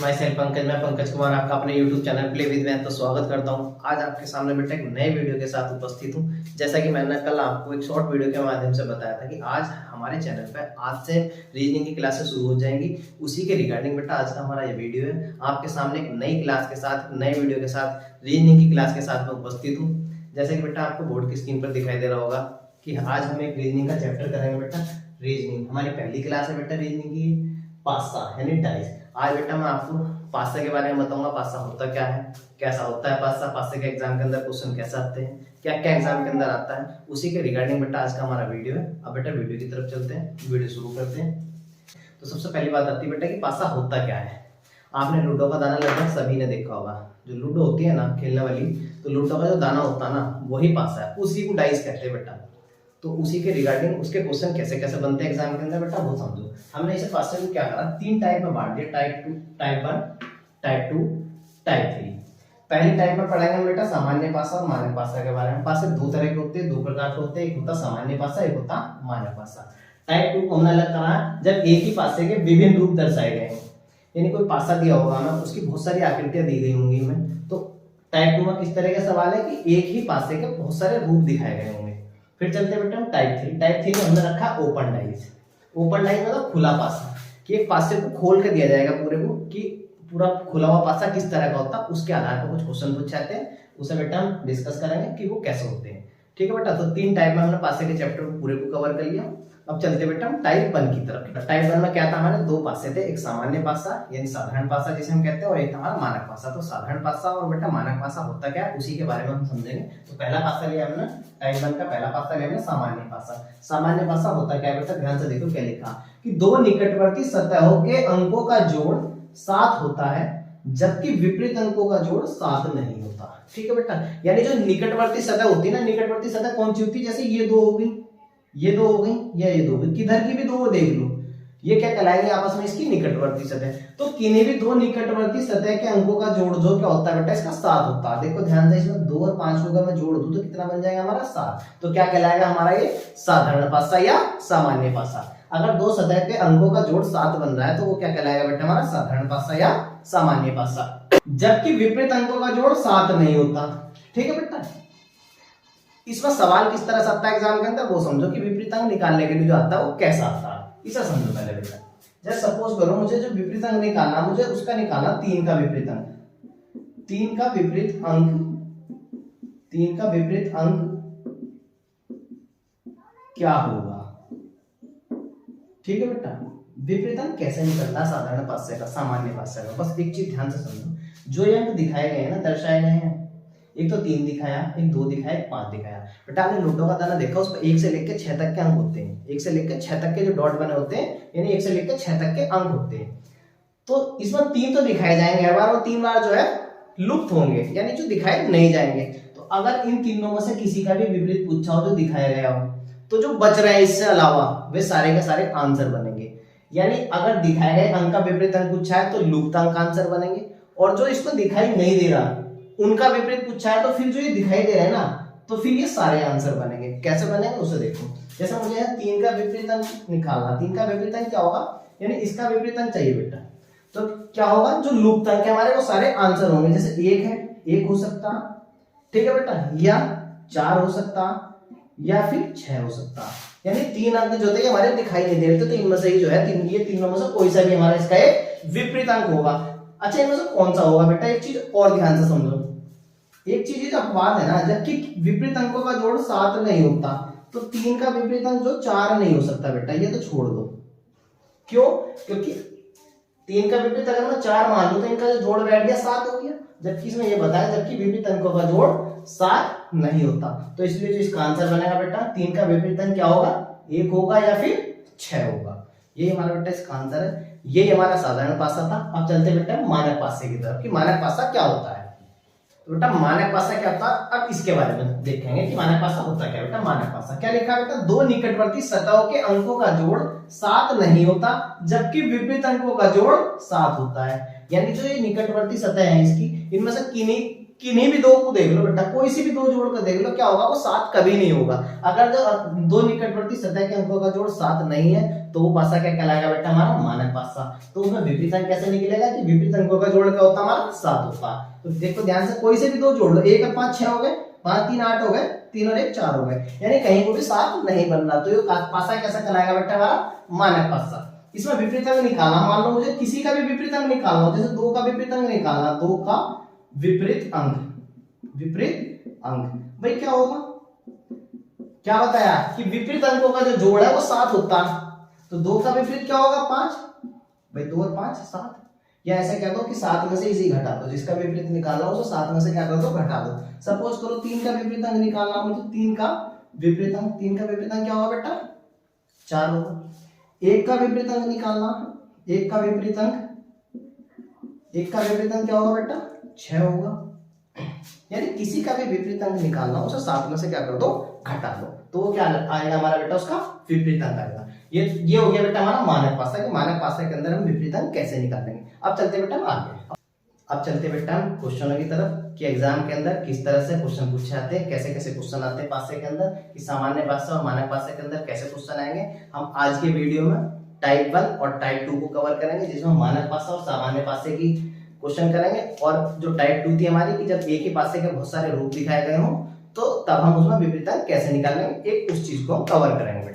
My self Pankaj, मैं पंकज कुमार आपका अपने YouTube channel play with math तो स्वागत करता हूं। आज आपके सामने बेटा एक नए वीडियो के साथ उपस्थित हूं। जैसा कि मैंने कल आपको एक शॉर्ट वीडियो के माध्यम से बताया था कि आज हमारे चैनल पर आज से रीजनिंग की क्लासेस शुरू हो जाएंगी। उसी के रिगार्डिंग बेटा आज का हमारा ये वीडियो है। आपके सामने एक नई क्लास के साथ, नए वीडियो के साथ, रीजनिंग की क्लास के साथ मैं उपस्थित हूँ। जैसे कि बेटा आपको बोर्ड की स्क्रीन पर दिखाई दे रहा होगा कि आज हम एक रीजनिंग का चैप्टर करेंगे बेटा। रीजनिंग हमारी पहली क्लास है बेटा रीजनिंग की, पास्ता यानी डाइस। आज बेटा मैं आपको पास्ता के बारे में बताऊंगा। पास्ता होता क्या है, कैसा होता है पास्ता, पास्ता के एग्जाम के अंदर क्वेश्चन कैसे आते हैं, क्या क्या एग्जाम के अंदर आता है, उसी के रिगार्डिंग बेटा आज का हमारा वीडियो है। अब बेटा वीडियो की तरफ चलते हैं, वीडियो शुरू करते हैं। तो सबसे पहली बात आती है बेटा कि पास्ता होता क्या है। आपने लूडो का दाना लगभग सभी ने देखा होगा। जो लूडो होती है ना खेलने वाली, तो लूडो का जो दाना होता है ना वही पास्ता है, उसी को डाइस कहते हैं बेटा। तो उसी के रिगार्डिंग उसके क्वेश्चन कैसे कैसे बनते हैं एग्जाम के अंदर बेटा वो समझो। हमने इसे पास्ता को क्या करा, तीन टाइप में बांट दिया, टाइप 2, टाइप 1, टाइप 2, टाइप 3। पहली टाइप में पढ़ाएंगे हम बेटा सामान्य पास्ता और मानक पास्ता के बारे में। पास्ता दो तरह के होते हैं, दो प्रकार के होते हैं, एक होता सामान्य पास्ता, एक होता मानक पास्ता। टाइप 2 को हमने अलग करा जब एक ही पास्ते के विभिन्न रूप दर्शाए गए हैं। यानी कोई पास्ता दिया होगा ना, उसकी बहुत सारी आकृतियां दी गई होंगी हमें। तो टाइप 2 में किस तरह का सवाल है कि एक ही पास्ते के बहुत सारे रूप दिखाए गए होंगे। फिर चलते बेटा हम टाइप 3। टाइप 3 में हमने रखा ओपन डाइस। ओपन डाइस मतलब खुला पास्ता, कि एक पास्ते को खोल के दिया जाएगा पूरे को, कि पूरा खुला हुआ पास्ता किस तरह का होता है, उसके आधार पर कुछ क्वेश्चन पूछे जाते हैं। उसे बेटा हम डिस्कस करेंगे कि वो कैसे होते हैं। ठीक है बेटा, तो तीन टाइप में हमने पास्ते के चैप्टर को पूरे को कवर कर लिया। अब चलते बेटा हम टाइप 1 की तरफ। टाइप 1 में क्या था, हमारे दो पास्ते थे, एक सामान्य पास्ता यानी साधारण पास्ता जिसे हम कहते हैं, और एक हमारा मानक पास्ता। तो साधारण पास्ता और बेटा मानक पास्ता होता क्या है उसी के बारे में हम समझेंगे। तो पहला पास्ता लिया हमने, टाइप 1 का पहला पास्ता लिया हमने सामान्य पास्ता। सामान्य पास्ता होता क्या है बेटा, ध्यान से देखो क्या लिखा कि दो निकटवर्ती सतहों के अंकों का जोड़ 7 होता है जबकि विपरीत अंकों का जोड़ 7 नहीं होता। ठीक है बेटा, यानी जो निकटवर्ती सतह होती है ना, निकटवर्ती सतह कौन सी होती है, जैसे ये दो हो गई, ये दो हो गई या ये दो हो गई, किधर की भी दो देख लो, ये क्या कहलाएंगे आपस में, इसकी निकटवर्ती सतह। तो किन्हीं भी दो निकटवर्ती सतह के अंकों का जोड़ जो क्या होता है बेटा, इसका 7 होता है। देखो ध्यान से, इसमें 2 और 5 को अगर मैं जोड़ दूं तो कितना बन जाएगा हमारा 7। तो क्या कहलाएगा हमारा ये साधारण पास्ता या सामान्य पास्ता। अगर दो सतह के अंकों का जोड़ 7 बन रहा है तो वो क्या कहलाएगा बेटा, हमारा साधारण पास्ता या सामान्य पास्ता। जबकि विपरीत अंकों का जोड़ 7 नहीं होता। ठीक है बेटा, इसमें सवाल किस तरह से आता है एग्जाम के अंदर वो समझो, कि विपरीत अंक निकालने के लिए जो आता है वो कैसा आता है, इसे समझो पहले बेटा। जैसे सपोज करो मुझे जो विपरीत अंक निकालना, मुझे उसका निकालना 3 का विपरीत अंक। 3 का विपरीत अंक, 3 का विपरीत अंक क्या होगा। ठीक है बेटा, विपरीत अंक कैसे निकलना साधारण पास्ते का, सामान्य पास्ते का। बस एक चीज ध्यान से समझो, जो ये अंक दिखाए गए हैं ना, दर्शाए गए हैं, एक तो 3 दिखाया, एक 2 दिखाया, एक 5 दिखाया। बेटा आपने लूडो का दाना देखा, उस पर 1 से लेकर 6 तक के अंक होते हैं। 1 से लेकर 6 तक के जो डॉट बने होते हैं, यानी 1 से लेकर 6 तक के अंक होते हैं। तो इसमें 3 तो दिखाए जाएंगे हर बार, और 3 बार जो है लुप्त होंगे, यानी जो दिखाए नहीं जाएंगे। तो अगर इन तीनों में से किसी का भी विपरीत पूछा हो जो दिखाया गया हो, तो जो बच रहे हैं इससे अलावा वे सारे के सारे आंसर बनेंगे। यानी अगर दिखाए गए अंक का विपरीत अंक पूछा है तो लुप्त अंक आंसर बनेंगे, और जो इसको दिखाई नहीं दे रहा उनका विपरीत पूछा है तो फिर जो ये दिखाई दे रहा है ना, तो फिर ये सारे आंसर बनेंगे। कैसे बनेंगे उसे देखो। जैसे मुझे है 3 का विपरीत अंक निकालना, 3 का विपरीत अंक क्या होगा, यानी इसका विपरीत अंक चाहिए बेटा। तो क्या होगा, जो लुप्त अंक है हमारे वो सारे आंसर होंगे। जैसे 1 है, 1 हो सकता, ठीक है बेटा, या 4 हो सकता, या फिर 6 हो सकता। यानी 3 अंक जो थे हमारे दिखाई नहीं दे रहे थे, तो इनमें से ही जो है ये तीनों में से कोई सा भी हमारा इसका एक विपरीत अंक होगा। अच्छा, इनमें से कौन सा होगा बेटा, एक चीज और ध्यान से समझो। एक चीज जो अपवाद है ना, जबकि विपरीत अंकों का जोड़ 7 नहीं होता, तो 3 का विपरीत अंक जो 4 नहीं हो सकता बेटा, ये तो छोड़ दो। क्यों, क्योंकि 3 का विपरीत अगर मैं 4 मान लूं तो इनका जो जोड़ बैठ गया 7 हो गया। जबकि इसमें ये बताया जबकि विपरीत अंकों का जोड़ 7 नहीं होता, तो इसलिए जो इसका आंसर बनेगा बेटा 3 का विपरीत अंक क्या होगा, 1 होगा या फिर 6 होगा। ये हमारा बेटा इसका आंसर है। ये हमारा साधारण पास्ता था। अब चलते बेटा मानक पास्ते की तरफ, कि मानक पास्ता क्या होता है। तो बेटा मानक पास्ता क्या होता है, अब इसके बारे में देखेंगे कि मानक पास्ता होता क्या है। बेटा मानक पास्ता क्या लिखा है बेटा, दो निकटवर्ती सतहों के अंकों का जोड़ 7 नहीं होता जबकि विपरीत अंकों का जोड़ 7 होता है। यानी जो ये निकटवर्ती सतह है इसकी, इनमें से किन्हीं भी दो को देख लो बेटा, कोई सी भी दो जोड़ कर देख लो, क्या होगा, वो 7 कभी नहीं होगा। अगर जो दो निकटवर्ती सतह के अंकों का जोड़ 7 नहीं है तो वो पासा क्या कहलाएगा बेटा, हमारा मानक पासा। तो उसमें विपरीत अंक कैसे निकलेगा कि विपरीत अंकों का जोड़ क्या होता है, हमारा 7 होता है। तो देखो ध्यान से, कोई से भी दो जोड़ लो, 1 और 5 6 हो गए, 5 3 8 हो गए, 3 और 1 4 हो गए, यानी कहीं को भी 7 नहीं बन रहा। तो ये पासा कैसा कहलाएगा बेटा, हमारा मानक पासा। इसमें विपरीत अंक निकालना, मान लो मुझे किसी का भी विपरीत अंक निकालना हो, जैसे 2 का विपरीत अंक निकालना, 2 का विपरीत अंक, विपरीत अंक भाई क्या होगा, क्या बताया कि विपरीत अंकों का जो जोड़ है वो 7 होता है। तो 2 का विपरीत क्या होगा, 5 भाई, 2 और 5 7। या ऐसा कह दो कि 7 में से इसी घटा दो, जिसका विपरीत निकालना हो तो 7 में से क्या कर दो, घटा दो। सपोज करो 3 का विपरीत अंक निकालना हो, तो 3 का विपरीत अंक, 3 का विपरीत अंक क्या होगा बेटा, 4 होगा। 1 का विपरीत अंक निकालना, 1 का विपरीत अंक, 1 का विपरीत अंक क्या होगा बेटा, 6 होगा। यानी किसी का भी विपरीत अंक निकालना हो, उसे 7 में से क्या कर दो, घटा दो, तो वो क्या आएगा हमारा बेटा, उसका विपरीत अंक आएगा। ये हो गया बेटा हमारा मानक पासा, कि मानक पासा के अंदर हम विपरीत अंक कैसे निकालेंगे। अब चलते बेटा हम आगे, अब चलते बेटा हम क्वेश्चनों की तरफ, कि एग्जाम के अंदर किस तरह से क्वेश्चन पूछे जाते हैं, कैसे कैसे क्वेश्चन आते हैं पासे के अंदर, कि सामान्य पासा और मानक पासे के अंदर कैसे क्वेश्चन आएंगे। हम आज के वीडियो में टाइप 1 और टाइप 2 को कवर करेंगे, जिसमें मानक पासा और सामान्य पासे की क्वेश्चन करेंगे। और जो टाइप 2 थी हमारी, कि जब एक ही पासे के बहुत सारे रूप दिखाए गए हों, तो तब हम उसमें विपरीत अंक कैसे निकालेंगे, एक उस चीज को हम कवर करेंगे बेटा।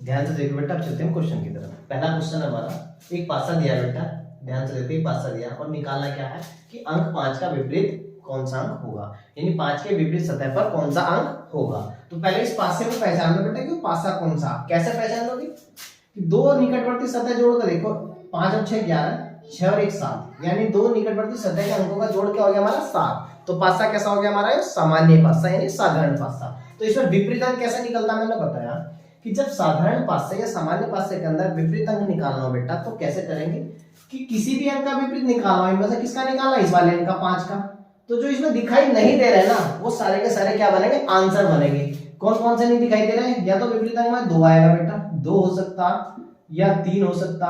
ध्यान से देखो बेटा, अब चलते हैं क्वेश्चन की तरफ। पहला क्वेश्चन हमारा, एक पासा दिया बेटा, ध्यान से देखो, एक पासा दिया और निकालना क्या है कि अंक 5 का विपरीत कौन सा अंक होगा, यानी 5 के विपरीत सतह पर कौन सा अंक होगा। तो पहले इस पासे को पहचान लो बेटा कि पासा कौन सा, कैसे पहचान लोगे, कि दो निकटवर्ती सतह जोड़कर देखो, 5 और 6 11, 6 और 1 7, यानी दो निकटवर्ती सतह के अंकों का जोड़ क्या हो गया हमारा, 7। तो पासा कैसा हो गया हमारा, सामान्य पासा यानी साधारण पासा। तो इसमें विपरीत अंक कैसे निकलता है, मैंने बताया कि जब साधारण पासे या सामान्य पासे के अंदर विपरीत अंक निकालना हो बेटा, तो कैसे करेंगे कि किसी भी अंक का विपरीत निकालना हो, इनमें से किसका निकालना, इस वाले अंक का, 5 का। तो जो इसमें दिखाई नहीं दे रहे ना, वो सारे के सारे क्या बनेंगे, आंसर बनेंगे। कौन कौन से नहीं दिखाई दे रहे हैं, या तो विपरीत अंक में 2 आएगा बेटा, 2 हो सकता, या 3 हो सकता,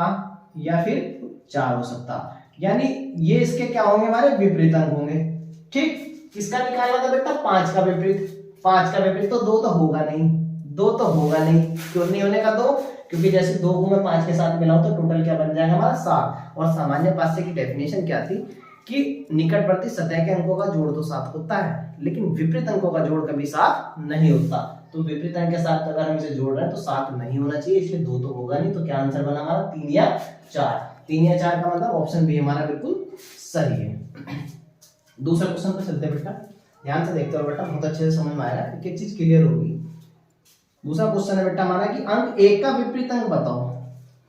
या फिर 4 हो सकता, यानी ये इसके क्या होंगे, हमारे विपरीत अंक होंगे। ठीक, किसका निकालना था बेटा, 5 का विपरीत, 5 का विपरीत, तो 2 तो होगा नहीं, 2 तो होगा नहीं, क्यों नहीं होने का 2, क्योंकि जैसे 2 को मैं 5 के साथ मिलाऊं तो टोटल क्या बन जाएगा हमारा 7। और सामान्य पासे की डेफिनेशन क्या थी कि निकटवर्ती सतह के अंकों का जोड़ तो 7 होता है, लेकिन विपरीत अंकों का जोड़ कभी 7 नहीं होता। तो विपरीत अंक के साथ अगर हम इसे जोड़ रहे हैं तो 7 नहीं होना चाहिए, इसलिए 2 तो होगा नहीं। तो क्या आंसर बना हमारा, 3 या 4। 3 या 4 का मतलब ऑप्शन बी हमारा बिल्कुल सही है। दूसरा क्वेश्चन पे चलते बेटा, ध्यान से देखते हो बेटा, बहुत अच्छे से समझ में आएगा, एक एक चीज क्लियर होगी। दूसरा क्वेश्चन है बेटा हमारा कि अंक 1 का विपरीत अंक बताओ,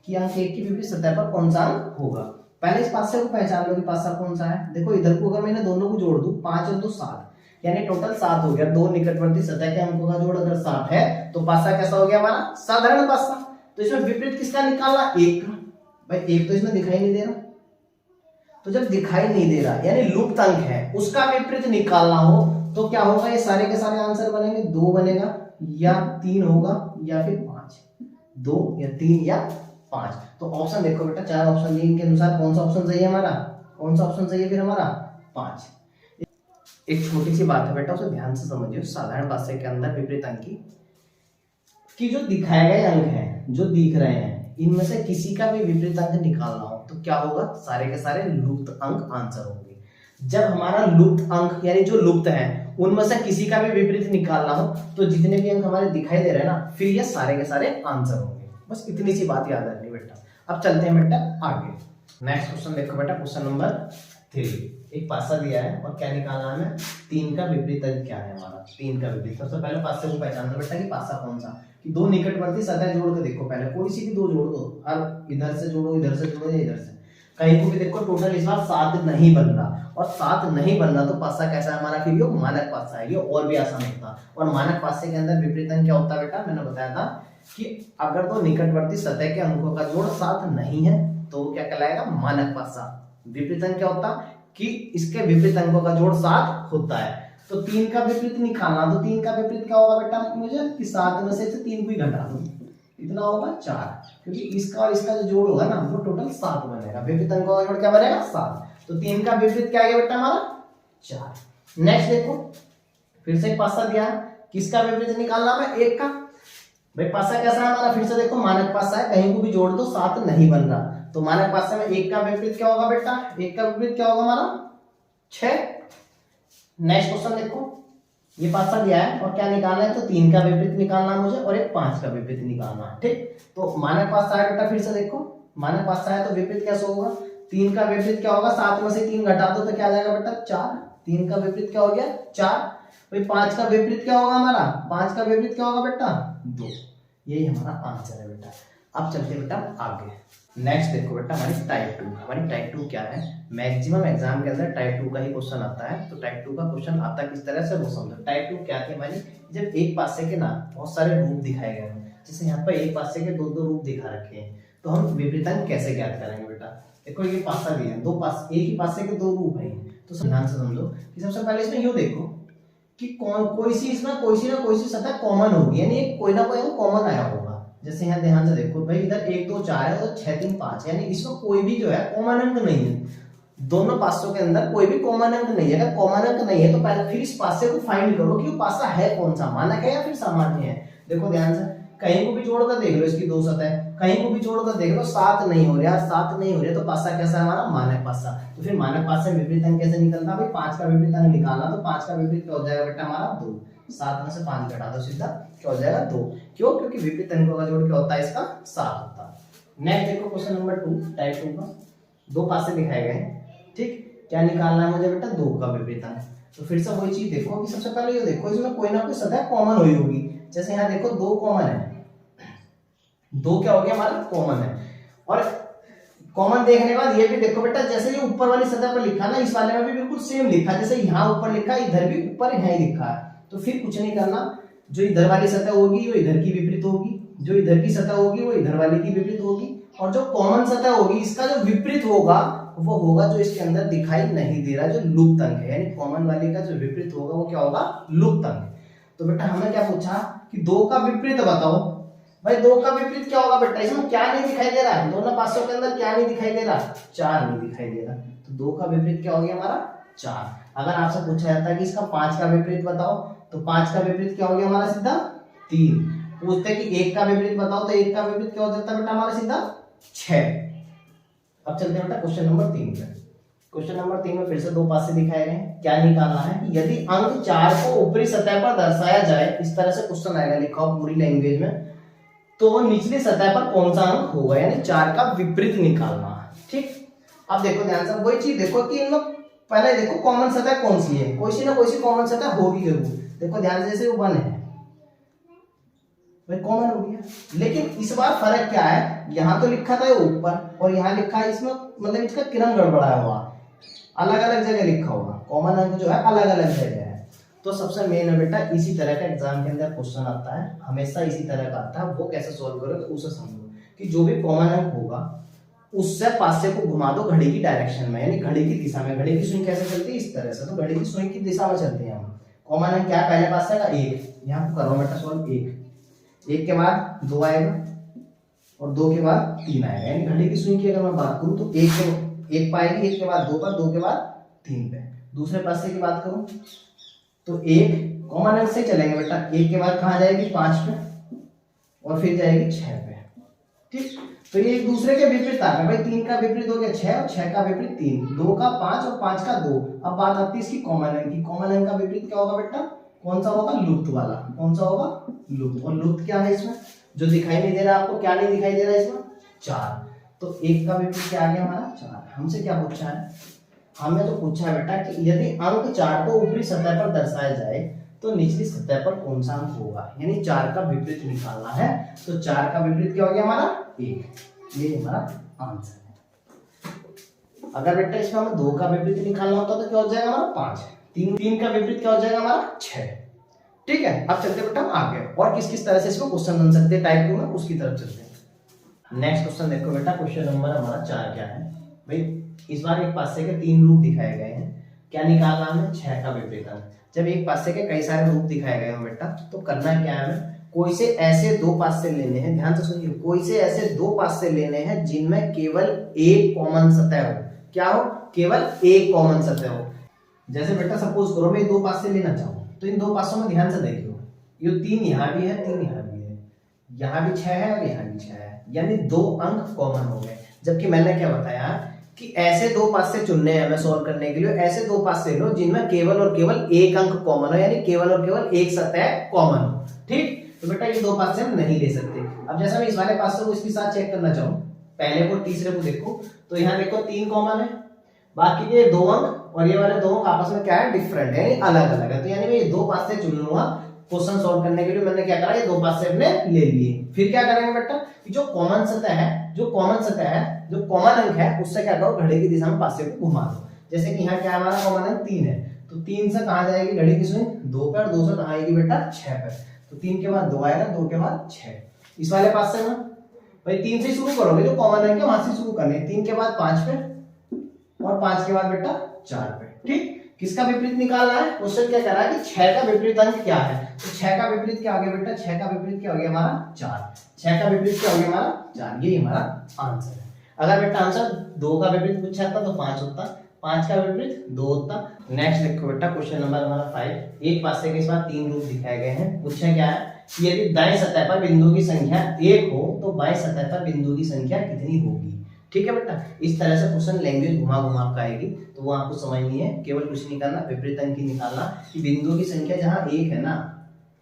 कि अंक 1 की विपरीत सतह पर कौन सा अंक होगा। पहले इस पासे को पहचान लो कि पासा कौन सा है। देखो इधर को अगर मैंने दोनों को जोड़ दूं, 5 और 2 7, यानी टोटल 7 हो गया। दो निकटवर्ती सतह के अंकों का जोड़ अगर 7 है तो पासा कैसा हो गया हमारा, साधारण पासा। तो इसमें विपरीत किसका निकालना, 1 का। भाई 1 तो इसमें दिखाई नहीं दे रहा, तो जब दिखाई नहीं दे रहा यानी लुप्त अंक है, उसका विपरीत निकालना हो तो क्या होगा, ये सारे के सारे आंसर बनेंगे। 2 बनेगा, या 3 होगा, या फिर 5। 2 या 3 या 5। तो ऑप्शन देखो बेटा, 4 ऑप्शन दिए, इनके अनुसार कौन सा ऑप्शन सही है हमारा, कौन सा ऑप्शन सही है फिर हमारा, 5। एक छोटी सी बात है बेटा, उसे ध्यान से समझिए। साधारण पासे के अंदर विपरीत अंक की जो दिखाए गए अंक हैं, जो दिख रहे हैं, इनमें से किसी का भी विपरीत अंक निकालना हो तो क्या होगा, सारे के सारे लुप्त अंक आंसर होंगे। जब हमारा लुप्त अंक यानी जो लुप्त है उनमें से किसी का भी विपरीत निकालना हो तो जितने भी अंक हमारे दिखाई दे रहे हैं ना, फिर ये सारे के सारे आंसर होंगे। बस इतनी सी बात याद रखनी बेटा। अब चलते हैं बेटा आगे। नेक्स्ट क्वेश्चन देखो बेटा, क्वेश्चन नंबर 3। एक पासा दिया है और क्या निकालना है, 3 का विपरीत अंक क्या है हमारा, 3 का विपरीत। सबसे पहले पासे को पहचान लो बेटा कि पासा कौन सा, कि दो निकटवर्ती सतह जोड़ के देखो, पहले कोई सी भी दो जोड़ दो, हर इधर से जोड़ो, इधर से जोड़ो या इधर से, कहीं को भी देखो टोटल इस बार 7 नहीं बन रहा। और 7 नहीं बन रहा तो पासा कैसा है हमारा, फिर ये मानक पासा है, ये और भी आसान होता। और मानक पासे के अंदर विपरीत अंक क्या होता है बेटा, मैंने बताया था कि अगर तो निकटवर्ती सतह के अंकों का जोड़ 7 नहीं है तो क्या कहलाएगा, मानक पासा। विपरीत अंक क्या होता कि इसके विपरीत अंकों का जोड़ 7 होता है। तो 3 का विपरीत निकालना, तो 3 का विपरीत क्या होगा बेटा मुझे, कि 7 में से 3 को ही घटा दो, इतना होगा 4, क्योंकि इसका और इसका जो जोड़ होगा ना वो टोटल 7 बनेगा। विपरीत अंकों का जोड़ क्या बनेगा, 7। तो 3 का विपरीत क्या आ गया बेटा हमारा, 4। नेक्स्ट देखो, फिर से एक पासा दिया, किसका विपरीत निकालना है? 1 का। भाई पासा कैसा है हमारा? फिर से देखो, मानक पासा है, कहीं को भी जोड़ दो 7 नहीं बन रहा, तो मानक पासे में 1 का विपरीत क्या होगा बेटा? 1 का विपरीत क्या होगा हमारा? 6। नेक्स्ट क्वेश्चन देखो, ये पासा दिया है और क्या निकालना है? तो 3 का विपरीत निकालना है मुझे और एक 5 का विपरीत निकालना है। ठीक, तो मानक पासा है बेटा, फिर से देखो मानक पासा है तो विपरीत कैसे होगा? 3 का विपरीत क्या होगा? 7 में से 3 घटा दो तो क्या आ जाएगा बेटा? 4। 3 का विपरीत क्या हो गया? 4। भाई 5 का विपरीत क्या होगा हमारा? 5 का विपरीत क्या होगा बेटा? 2। यही हमारा आंसर है बेटा। अब चलते बेटा आगे। नेक्स्ट देखो बेटा, हमारी टाइप 2। हमारी टाइप 2 क्या है? मैक्सिमम एग्जाम के अंदर टाइप 2 का ही क्वेश्चन आता है। तो टाइप 2 का क्वेश्चन आता किस तरह से वो समझो। टाइप 2 क्या थी हमारी? जब एक पासे के ना बहुत सारे रूप दिखाए गए हैं, जैसे यहाँ पर एक पासे के 2 रूप दिखा रखे हैं, तो हम विपरीतांक कैसे ज्ञात करेंगे बेटा? देखो ये पासा दिया है, 2 पास, एक ही पासे के 2 रूप हैं, तो ध्यान से समझो कि सबसे पहले इसमें यूं देखो कि कोई सी इसमें कोई सी सतह कॉमन होगी, यानी कोई ना कोई कॉमन आया होगा। जैसे यहाँ ध्यान से देखो भाई, इधर 1 2 4 है, तो 6 3 5, यानी इसमें कोई भी जो है कॉमन अंक नहीं है। दोनों पासों के अंदर कोई भी कॉमन अंक नहीं है। अगर कॉमन अंक नहीं है तो पहले फिर इस पासे को फाइंड करो कि वो पासा है कौन सा, मानक है या फिर सामान्य है। देखो ध्यान से, कहीं को भी जोड़कर देख लो, इसकी 2 सतह, कहीं को भी जोड़कर देख लो, 7 नहीं हो रहा, 7 नहीं हो रहा, तो पासा कैसा है हमारा? मानक पासा। तो फिर मानक पासे में विपरीत अंक कैसे निकलता है? भाई 5 का विपरीत अंक निकालना, तो 5 का विपरीत क्या हो जाएगा बेटा हमारा? 2। 7 में से 5 घटा दो, सीधा क्या हो जाएगा? 2। क्यों? क्योंकि विपरीत अंकों का जोड़ क्या होता है? इसका 7 होता है। नेक्स्ट देखो क्वेश्चन नंबर 2, टाइप 2 का 2 पासे दिखाए गए हैं। ठीक, क्या निकालना है मुझे बेटा? 2 का विपरीत अंक। तो फिर से वही चीज देखो कि सबसे पहले ये देखो, इसमें कोई ना कोई सतह कॉमन हुई होगी। जैसे यहाँ देखो 2 कॉमन है, 2 क्या हो गया हमारा? कॉमन है। और कॉमन देखने के बाद ये भी देखो बेटा, जैसे ये ऊपर वाली सतह पर लिखा ना, इस वाले में भी बिल्कुल सेम लिखा, जैसे यहाँ ऊपर लिखा इधर भी ऊपर है लिखा है। तो फिर कुछ नहीं करना, जो इधर वाली सतह होगी वो इधर की विपरीत होगी, जो इधर की सतह होगी वो इधर वाली की विपरीत होगी, और जो कॉमन सतह होगी इसका जो विपरीत होगा वो होगा जो इसके अंदर दिखाई नहीं दे रहा, जो लुप्त अंक है। यानी कॉमन वाले का जो विपरीत होगा वो क्या होगा? लुप्त अंक। तो बेटा हमें क्या पूछा कि 2 का विपरीत बताओ। भाई 2 का विपरीत क्या होगा बेटा? इसमें क्या नहीं दिखाई दे रहा है? दोनों पासों के अंदर क्या नहीं दिखाई दे रहा? 4 नहीं दिखाई दे रहा। तो 2 का विपरीत क्या हो गया हमारा? 4। अगर आपसे पूछा जाता है कि इसका 5 का विपरीत बताओ, तो 5 का विपरीत क्या हो गया हमारा? सीधा 3। पूछते कि 1 का विपरीत बताओ, तो 1 का विपरीत क्या हो जाता है बेटा हमारा? सीधा 6। अब चलते हैं बेटा क्वेश्चन नंबर 3 पे। क्वेश्चन नंबर 3 में फिर से 2 पासे दिखाए गए हैं। क्या निकालना है कि यदि अंक 4 को ऊपरी सतह पर दर्शाया जाए, इस तरह से क्वेश्चन आएगा, लिखा हो पूरी लैंग्वेज में, तो निचली सतह पर कौन सा अंक होगा? यानी 4 का विपरीत निकालना है। ठीक, अब देखो ध्यान से, वही चीज देखो कि इनमें पहले देखो कॉमन सतह कौन सी है, कोई सी ना कोई सी कॉमन सतह होगी जरूर। देखो ध्यान से, जैसे वो 1 है, भाई कॉमन हो गया। लेकिन इस बार फर्क क्या है? यहाँ तो लिखा था ऊपर और यहाँ लिखा है, इसमें मतलब इसका क्रम गड़बड़ाया हुआ, अलग अलग जगह लिखा होगा। कॉमन अंक जो है अलग अलग जगह है। तो सबसे मेन है बेटा, इसी तरह का एग्जाम के अंदर क्वेश्चन आता है, हमेशा इसी तरह का आता है। वो कैसे सॉल्व करोगे उसे समझो कि जो भी कॉमन अंक होगा उससे पासे को घुमा दो घड़ी की डायरेक्शन में, यानी घड़ी की दिशा में। घड़ी की सुई कैसे चलती है? इस तरह से। तो घड़ी की सुई की दिशा में चलते हैं हम। कॉमन अंक क्या है? पहले पासे का 1, यहाँ करो बेटा सॉल्व। 1 के बाद 2 आएगा और 2 के बाद 3 आएगा। यानी घड़ी की सुई की अगर मैं बात करूं तो 1 पाएगी, 1 के बाद 2 पर, 2 के बाद 3 पे। दूसरे पासे की बात करूं तो 1 कॉमन अंक से चलेंगे बेटा, 1 के बाद कहां जाएगी? 5 पे और फिर जाएगी 6 पे। ठीक, तो ये एक दूसरे के विपरीत आ गए। भाई 3 का विपरीत हो गया 6 और 6 का विपरीत 3, 2 का 5 और 5 का 2। अब बात आती है इसकी कॉमन अंक की। कॉमन अंक का विपरीत क्या होगा बेटा? कौन सा होगा? लुप्त वाला। कौन सा होगा? लुप्त। और लुप्त क्या है इसमें? जो दिखाई नहीं दे रहा आपको, क्या नहीं दिखाई दे रहा इसमें? 4। तो 1 का विपरीत क्या आ गया हमारा? 4। हमसे क्या पूछा है? हमें तो पूछा है बेटा कि यदि अंक 4 को ऊपरी सतह पर दर्शाया जाए तो निचली सतह पर कौन सा अंक होगा, यानी 4 का विपरीत निकालना है। तो 4 का विपरीत क्या हो गया हमारा? 1। ये हमारा आंसर है। अगर बेटा इसमें हमें 2 का विपरीत निकालना होता तो क्या हो जाएगा हमारा? 5। 3 का विपरीत क्या हो जाएगा हमारा? 6। ठीक है, अब चलते बेटा आगे, और किस किस तरह से इसको क्वेश्चन बन सकते हैं टाइप 2 में, उसकी तरफ चलते हैं। नेक्स्ट क्वेश्चन देखो बेटा, क्वेश्चन नंबर हमारा 4 क्या है भाई? इस बार एक पासे के 3 रूप दिखाए गए हैं। क्या निकालना है? 6 का विपरीत अंक। जब एक पासे के कई सारे रूप दिखाए गए हो बेटा, तो करना क्या है? कोई से ऐसे 2 पासे लेने हैं, ध्यान से सुनिए, कोई से ऐसे 2 पासे लेने हैं जिनमें केवल एक कॉमन सतह हो। क्या हो? केवल एक कॉमन सतह हो। जैसे बेटा सपोज करो मैं दो पासे लेना चाहूँ, तो इन दो पासों में ध्यान से देखियो, ये 3 यहाँ भी है, 3 यहाँ भी है, यहाँ भी 6 है और यहाँ भी 6 है, यानी 2 अंक कॉमन हो गए। जबकि मैंने क्या बताया कि ऐसे दो पासे चुनने हैं हमें सॉल्व करने के लिए, ऐसे दो पासे लो जिनमें केवल और केवल एक अंक कॉमन हो, यानी केवल और केवल एक सतह कॉमन हो। ठीक, तो बेटा ये दो पासे हम नहीं ले सकते। अब जैसा मैं इस वाले पासे को इसके साथ चेक करना चाहूँ, पहले को तीसरे को देखो, तो यहाँ देखो 3 कॉमन है, बाकी के 2 अंक और ये वाले 2 अंक आपस में क्या है, डिफरेंट है, यानी अलग अलग है। तो यानी मैं ये दो पासे चुन लूंगा क्वेश्चन सॉल्व करने के लिए। मैंने क्या करा, ये दो पासे अपने ले लिए। फिर क्या करेंगे बेटा कि जो कॉमन सतह है, जो कॉमन अंक है, उससे क्या करो, घड़ी की दिशा में पासे को घुमा दो। जैसे कि यहाँ क्या है, हमारा कॉमन अंक 3 है, तो 3 से कहां जाएगी घड़ी की सुई, 2 पर, 2 से कहां आएगी बेटा, 6 पर। तो 3 के बाद 2 आएगा, 2 के बाद 6। इस वाले पासे में भाई 3 से शुरू करोगे, जो कॉमन अंक है वहां से शुरू करने, 3 के बाद 5 पे और 5 के बाद बेटा 4 पे। ठीक, किसका विपरीत निकालना है, क्वेश्चन क्या कह रहा है कि 6 का विपरीत अंक क्या है, तो 6 का विपरीत क्या हो गया बेटा, 6 का विपरीत क्या हो गया हमारा 4, 6 का विपरीत क्या हो गया हमारा 4, ये हमारा आंसर है। अगर बेटा आंसर 2 का विपरीत पूछा था तो 5 होता, 5 का विपरीत 2 होता। नेक्स्ट देखो बेटा क्वेश्चन नंबर हमारा 5, एक पासे के साथ 3 रूप दिखाए गए हैं। पूछा क्या है कि यदि दाएं सतह पर बिंदु की संख्या 1 हो तो बाएं सतह पर बिंदु की संख्या कितनी होगी। ठीक है बेटा, इस तरह से क्वेश्चन लैंग्वेज घुमा घुमा कर आएगी, तो वो आपको समझनी है। केवल कुछ नहीं करना, विपरीत अंक ही निकालना कि बिंदु की संख्या जहां 1 है ना,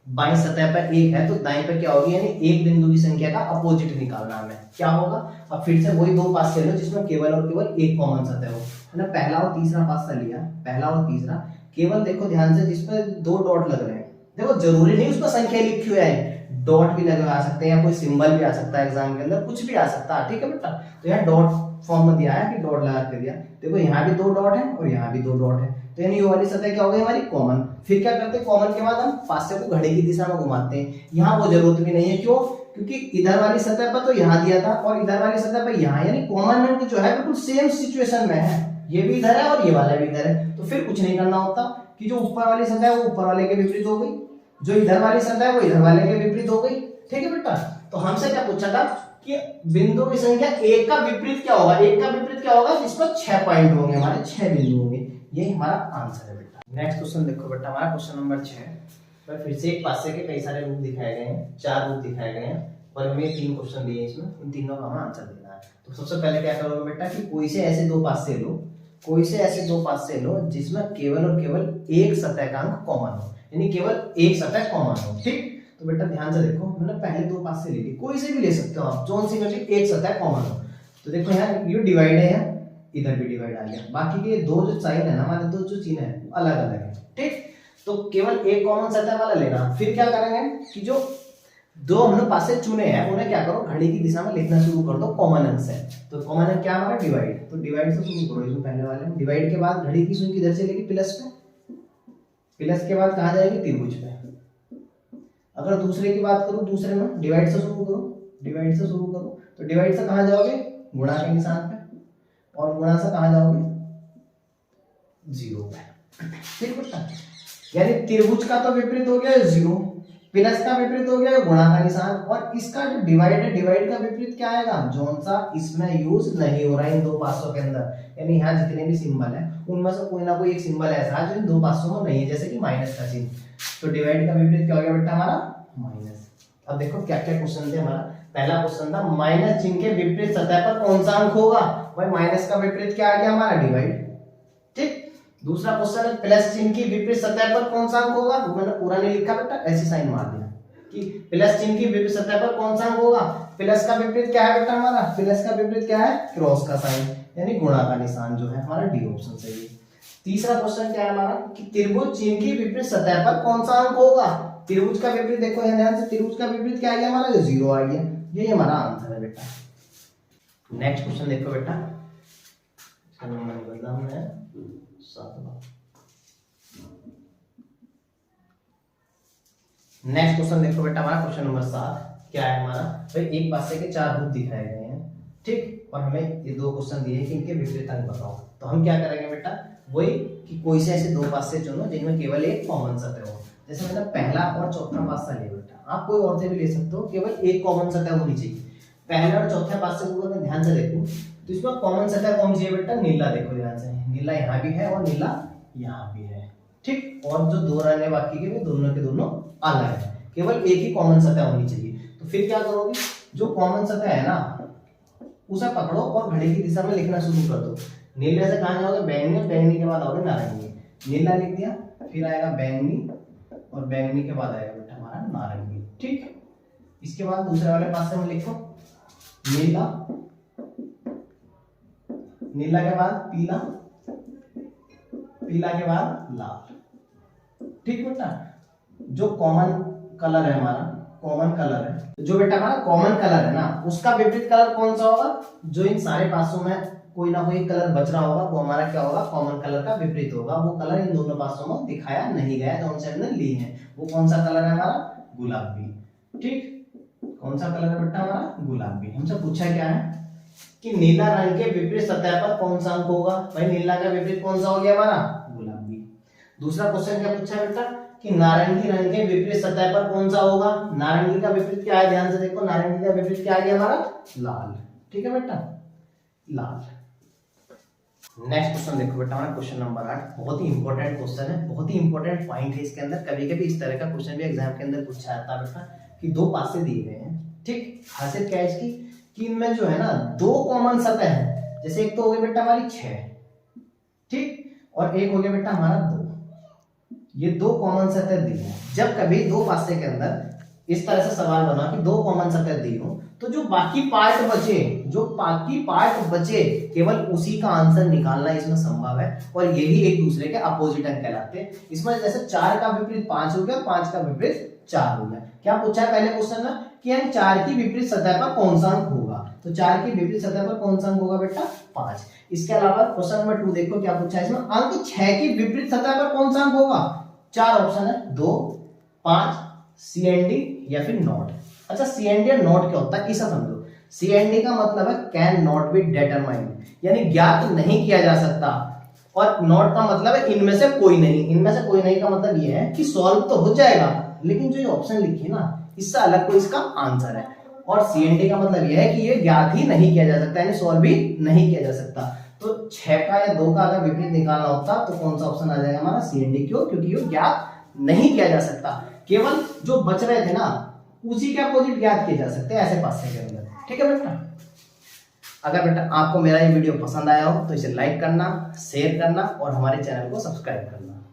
बाईं सतह पर 1 है, तो दाईं पर क्या होगी, यानी एक बिंदु की संख्या का अपोजिट निकालना हमें, क्या होगा। अब फिर से वही दो पासे लो जिसमें केवल और केवल एक कॉमन सतह हो, है ना। पहला और तीसरा पासा लिया, पहला और तीसरा, केवल देखो ध्यान से जिसमें 2 डॉट लग रहे हैं, देखो जरूरी नहीं उसमें संख्या लिखी हुई है, डॉट भी लगा सकते हैं या कोई सिंबल भी आ सकता है, एग्जाम के अंदर कुछ भी आ सकता है। ठीक है बेटा, तो यहाँ डॉट फॉर्म में दिया है कि डॉट लगा के दिया, देखो यहाँ भी 2 डॉट है और यहाँ भी 2 डॉट है, तो यानी ये वाली सतह क्या हो गई हमारी कॉमन। फिर क्या करते हैं, कॉमन के बाद हम पासे को घड़ी की दिशा में घुमाते हैं। यहाँ वो जरूरत भी नहीं है, क्यों, क्योंकि इधर वाली सतह पर तो यहाँ दिया था और इधर वाली सतह पर यहाँ, यानी कॉमन अंक जो है बिल्कुल सेम सिचुएशन में है, ये भी इधर है और ये वाला भी इधर है। तो फिर कुछ नहीं करना होता कि जो ऊपर वाली सतह है वो ऊपर वाले के विपरीत हो गई, जो इधर वाली सतह है वो इधर वाले के विपरीत हो गई। ठीक है बेटा, तो हमसे क्या पूछा था कि बिंदु की संख्या 1 का विपरीत क्या होगा, 1 का विपरीत क्या होगा जिसमें 6 पॉइंट होंगे, हमारे 6 बिंदु होंगे, यही हमारा आंसर है बेटा। नेक्स्ट क्वेश्चन देखो बेटा, हमारा क्वेश्चन नंबर 6 फिर से एक पासे के कई सारे रूप दिखाए गए हैं, 4 रूप दिखाए गए हैं और हमें 3 क्वेश्चन दिए इसमें, इन तीनों का हमें आंसर देना है। तो सबसे पहले क्या करोगे बेटा कि कोई से ऐसे दो पासे लो, कोई से ऐसे दो पासे लो जिसमें केवल और केवल एक सतह का अंक कॉमन हो, यानी केवल एक सतह कॉमन हो। ठीक, तो बेटा ध्यान से देखो, मैंने पहले दो पासे ले ली, कोई से भी ले सकते हो आप, जोन सी मर्जी, एक सतह कॉमन हो। तो देखो यहाँ ये डिवाइड है, यहाँ इधर भी डिवाइड आ गया, बाकी के दो जो साइन है ना हमारे, दो जो चिन्ह है अलग अलग है। ठीक, तो केवल एक कॉमन सतह वाला लेना। फिर क्या करेंगे कि जो दो हमने पासे चुने हैं उन्हें क्या करो, घड़ी की दिशा में लिखना शुरू कर दो कॉमन अंक से। तो कॉमन अंक क्या हमारा डिवाइड, तो डिवाइड से शुरू करो, इसमें पहले वाले में डिवाइड के बाद घड़ी की सुई किधर चलेगी, प्लस पे, प्लस के बाद कहां जाएगी, त्रिभुज पे। अगर दूसरे की बात करूं, दूसरे में डिवाइड से शुरू करो, डिवाइड से शुरू करो, तो डिवाइड से कहां जाओगे, गुणा के निशान पे, और गुणा से कहां जाओगे, 0 पे। ठीक बेटा, यानी त्रिभुज का तो विपरीत हो गया 0, प्लस का विपरीत हो गया गुणा का निशान, और इसका जो डिवाइड है, डिवाइड का विपरीत क्या आएगा, जोन सा इसमें यूज नहीं हो रहा है इन दो पासों के अंदर, यानी यहाँ जितने भी सिंबल है उनमें से कोई ना कोई एक सिंबल ऐसा है जो इन दो पासों में नहीं है, जैसे कि माइनस का चिन्ह। तो डिवाइड का विपरीत क्या हो गया बेटा हमारा, माइनस। अब देखो क्या क्या क्वेश्चन थे हमारा। पहला क्वेश्चन था माइनस चिन्ह के विपरीत सतह पर कौन सा अंक होगा, भाई माइनस का विपरीत क्या आ गया हमारा, डिवाइड। ठीक, दूसरा क्वेश्चन है प्लस चिन्ह की विपरीत सतह पर कौन सा अंक होगा, मैंने पूरा नहीं लिखा बेटा, ऐसे साइन मार दिया कि प्लस चिन्ह की विपरीत सतह पर कौन सा अंक होगा। प्लस का विपरीत क्या है बेटा हमारा, प्लस का विपरीत क्या है, क्रॉस का साइन, यानी गुणा का निशान जो है हमारा डी ऑप्शन सही है। तीसरा क्वेश्चन क्या है हमारा कि त्रिभुज चिन्ह की विपरीत सतह पर कौन सा अंक होगा। त्रिभुज का विपरीत देखो यहाँ ध्यान से, त्रिभुज का विपरीत क्या आ गया हमारा, 0 आ गया, यही हमारा आंसर है बेटा। नेक्स्ट क्वेश्चन देखो बेटा, नंबर बदला हमने 7वां। नेक्स्ट क्वेश्चन देखो बेटा, हमारा क्वेश्चन नंबर 7 क्या है हमारा, भाई एक पासे के 4 रूप दिखाए गए हैं। ठीक, और हमें ये दो क्वेश्चन दिए हैं कि इनके विपरीत अंक बताओ। तो हम क्या करेंगे बेटा, वही कि कोई से ऐसे दो पासे चुनो जिनमें केवल एक कॉमन सतह हो। जैसे मैंने पहला और चौथा पासा लिया बेटा, आप कोई और से भी ले सकते हो, केवल एक कॉमन सतह होनी चाहिए। पहले और चौथे पासे को अगर ध्यान से देखूं तो इसमें कॉमन सतह कौन सी है बेटा, नीला। देखो ध्यान से, नीला यहाँ भी है और नीला यहाँ भी है, ठीक। और जो दो रहने बाकी के दोनों के दोनों अलग है, केवल एक ही कॉमन सतह होनी चाहिए। तो फिर क्या करोगे, जो कॉमन सतह है ना उसे पकड़ो और घड़ी की दिशा में लिखना शुरू कर दो। नीले से कहाँ जाओगे, बैंगनी, बैंगनी के बाद आओगे नारंगी। नीला लिख दिया, फिर आएगा बैंगनी, और बैंगनी के बाद आएगा बेटा हमारा नारंगी, ठीक। इसके बाद दूसरे वाले पासे में लिखो नीला, नीला के बाद पीला, पीला के बाद लाल, ठीक बेटा। जो कॉमन कलर है हमारा, कॉमन कलर है, जो बेटा हमारा कॉमन कलर है ना उसका विपरीत कलर कौन सा होगा, जो इन सारे पासों में कोई ना कोई कलर बच रहा होगा वो हमारा क्या होगा, कॉमन कलर का विपरीत होगा। वो कलर इन दोनों पासों में दिखाया नहीं गया, जो उनसे हमने लिए हैं। वो कौन सा कलर है हमारा, गुलाबी, ठीक। कौन सा कलर है बेटा हमारा, गुलाबी। हमसे पूछा क्या है कि नीला रंग के विपरीत सतह पर कौन सा अंक होगा। भाई नीला का विपरीत कौन सा हो गया हमारा, गुलाबी। दूसरा क्वेश्चन क्या पूछा है बेटा कि नारंगी रंग के विपरीत सतह पर कौन सा होगा। नारंगी का विपरीत क्या है, ध्यान से देखो, नारंगी का विपरीत क्या आ गया हमारा, लाल, ठीक है बेटा, लाल। नेक्स्ट क्वेश्चन देखो बेटा हमारा क्वेश्चन नंबर 8, बहुत ही इंपॉर्टेंट क्वेश्चन है, बहुत ही इंपॉर्टेंट पॉइंट है इसके अंदर। कभी कभी इस तरह का क्वेश्चन भी एग्जाम के अंदर पूछा जाता है बेटा कि दो पासे दिए गए हैं, ठीक। खासियत क्या है इसकी कि इनमें जो है ना दो कॉमन सतह है। जैसे एक तो हो गया बेटा हमारी 6, ठीक, और एक हो गया बेटा हमारा 2। ये दो कॉमन सतह दी है। जब कभी दो पासे के अंदर इस तरह से सवाल बना कि दो कॉमन सतह दी हो, तो जो बाकी पार्ट बचे, जो बाकी पार्ट बचे केवल उसी का आंसर निकालना इसमें संभव है। और यही एक दूसरे के अपोजिट अंक कहलाते हैं। इसमें जैसे 4 का विपरीत 5 हो गया, 5 का विपरीत 4 हो गया। क्या पूछा है पहले क्वेश्चन में कि हम 4 की विपरीत सतह पर कौन सा अंक होगा। तो 4 की विपरीत सतह पर कौन सा अंक होगा बेटा, 5। इसके अलावा क्वेश्चन नंबर 2 देखो क्या पूछा है इसमें, अंक 6 की विपरीत सतह पर कौन सा अंक होगा। 4 ऑप्शन है, 2, 5, CND या फिर नॉट। अच्छा CND और नॉट क्या होता है इसे समझो। CND का मतलब है कैन नॉट बी डिटरमाइंड, यानी ज्ञात नहीं किया जा सकता। और नॉट का मतलब है इनमें से कोई नहीं। इनमें से कोई नहीं का मतलब ये है कि सॉल्व तो हो जाएगा, लेकिन जो ये ऑप्शन लिखे ना इससे अलग कोई इसका आंसर है। और CND का मतलब ये है कि ये ज्ञात ही नहीं किया जा सकता, यानी सॉल्व भी नहीं किया जा सकता। तो 6 का या 2 का अगर विपरीत निकालना होता तो कौन सा ऑप्शन आ जाएगा हमारा, CND। क्यों, क्योंकि ये ज्ञात नहीं किया जा सकता। केवल जो बच रहे थे ना उसी के अपोजिट ज्ञात किए जा सकते हैं ऐसे पासे के अंदर, ठीक है बेटा। अगर बेटा आपको मेरा ये वीडियो पसंद आया हो तो इसे लाइक करना, शेयर करना और हमारे चैनल को सब्सक्राइब करना।